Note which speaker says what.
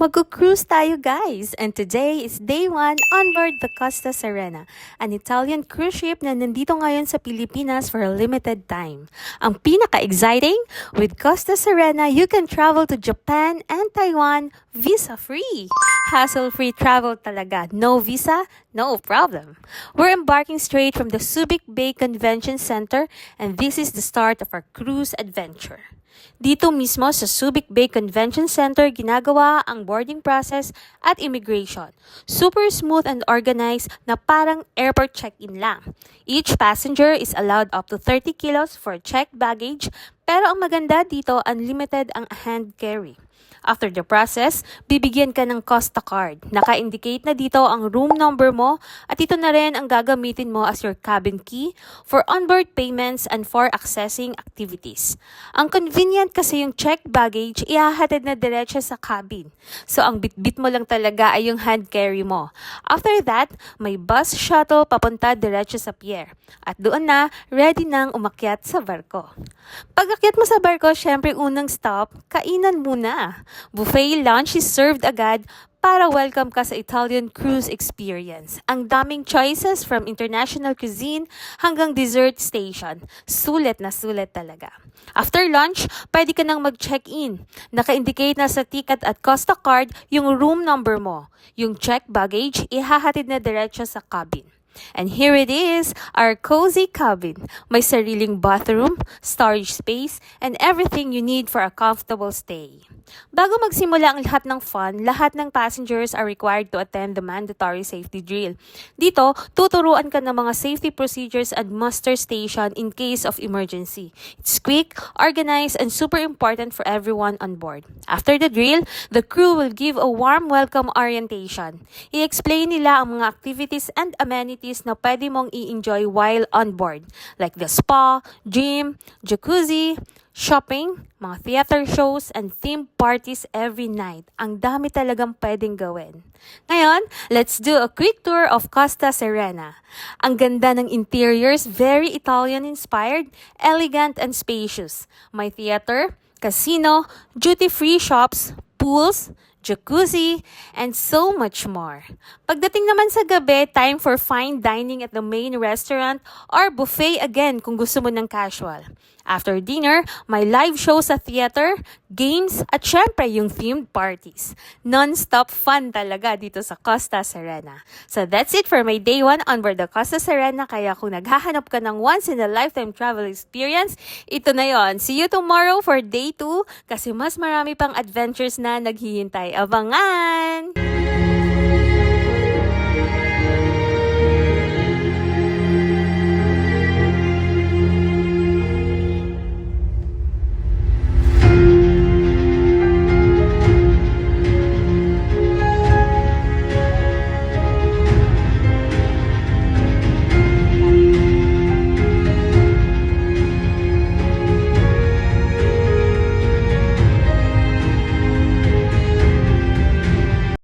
Speaker 1: Mag-cruise tayo guys! And today is day 1 on board the Costa Serena, an Italian cruise ship na nandito ngayon sa Pilipinas for a limited time. Ang pinaka-exciting, with Costa Serena, you can travel to Japan and Taiwan visa-free. Hassle-free travel talaga. No visa, no problem. We're embarking straight from the Subic Bay Convention Center and this is the start of our cruise adventure. Dito mismo sa Subic Bay Convention Center ginagawa ang boarding process at immigration. Super smooth and organized na parang airport check-in lang. Each passenger is allowed up to 30 kilos for checked baggage, pero ang maganda dito, unlimited ang hand carry. After the process, bibigyan ka ng Costa card. Naka-indicate na dito ang room number mo at ito na rin ang gagamitin mo as your cabin key for onboard payments and for accessing activities. Ang convenient kasi yung checked baggage, ihahatid na diretso sa cabin. So ang bitbit mo lang talaga ay yung hand carry mo. After that, may bus shuttle papunta diretso sa pier. At doon na, ready nang umakyat sa barko. Pag akyat mo sa barko, syempre unang stop, kainan muna. Buffet lunch is served agad para welcome ka sa Italian cruise experience. Ang daming choices from international cuisine hanggang dessert station. Sulit na sulit talaga. After lunch, pwede ka nang mag-check-in. Naka-indicate na sa ticket at Costa card yung room number mo. Yung checked baggage, ihahatid na diretso sa cabin. And here it is, our cozy cabin. May sariling bathroom, storage space, and everything you need for a comfortable stay. Bago magsimula ang lahat ng fun, lahat ng passengers are required to attend the mandatory safety drill. Dito, tuturuan ka ng mga safety procedures and muster station in case of emergency. It's quick, organized, and super important for everyone on board. After the drill, the crew will give a warm welcome orientation. I-explain nila ang mga activities and amenities na pwede mong i-enjoy while on board, like the spa, gym, jacuzzi, shopping, mga theater shows, and theme parties every night. Ang dami talagang pwedeng gawin. Ngayon, let's do a quick tour of Costa Serena. Ang ganda ng interiors, very Italian-inspired, elegant and spacious. May theater, casino, duty-free shops, pools, jacuzzi, and so much more. Pagdating naman sa gabi, time for fine dining at the main restaurant or buffet again kung gusto mo ng casual. After dinner, may live show sa theater, games, at syempre yung themed parties. Non-stop fun talaga dito sa Costa Serena. So that's it for my day 1 on board the Costa Serena. Kaya kung naghahanap ka ng once-in-a-lifetime travel experience, ito na yon. See you tomorrow for day 2 kasi mas marami pang adventures na naghihintay. Abangan!